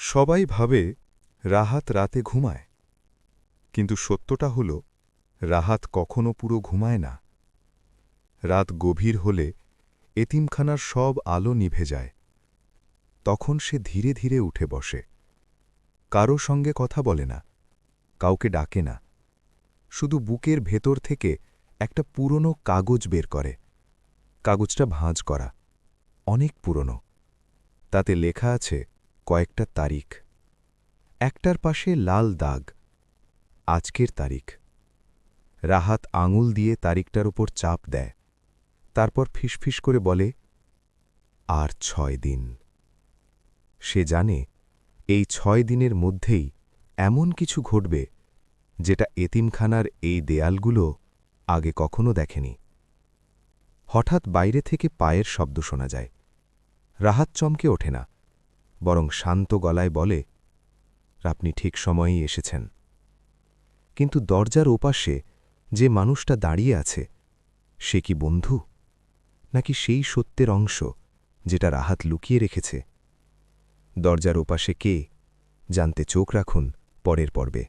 সবাই ভাবে রাহাত রাতে ঘুমায়, কিন্তু সত্যটা হল রাহাত কখনো পুরো ঘুমায় না। রাত গভীর হলে এতিমখানার সব আলো নিভে যায়। তখন সে ধীরে ধীরে উঠে বসে। কারো সঙ্গে কথা বলে না, কাউকে ডাকে না, শুধু বুকের ভেতর থেকে একটা পুরনো কাগজ বের করে। কাগজটা ভাঁজ করা, অনেক পুরনো। তাতে লেখা আছে কয়েকটা তারিখ। একটার পাশে লাল দাগ, আজকের তারিখ। রাহাত আঙুল দিয়ে তারিখটার উপর চাপ দেয়, তারপর ফিসফিস করে বলে, আর ৬ দিন। সে জানে এই ৬ দিনের মধ্যেই এমন কিছু ঘটবে যেটা এতিমখানার এই দেয়ালগুলো আগে কখনো দেখেনি। হঠাৎ বাইরে থেকে পায়ের শব্দ শোনা যায়। রাহাত চমকে ওঠে না, বরং শান্ত গলায় বলে, আপনি ঠিক সময়েই এসেছেন। কিন্তু দরজার ওপাশে যে মানুষটা দাঁড়িয়ে আছে, সে কি বন্ধু, নাকি সেই সত্যের অংশ যেটা রাহাত লুকিয়ে রেখেছে? দরজার ওপাশে কে, জানতে চোখ রাখুন পরের পর্বে।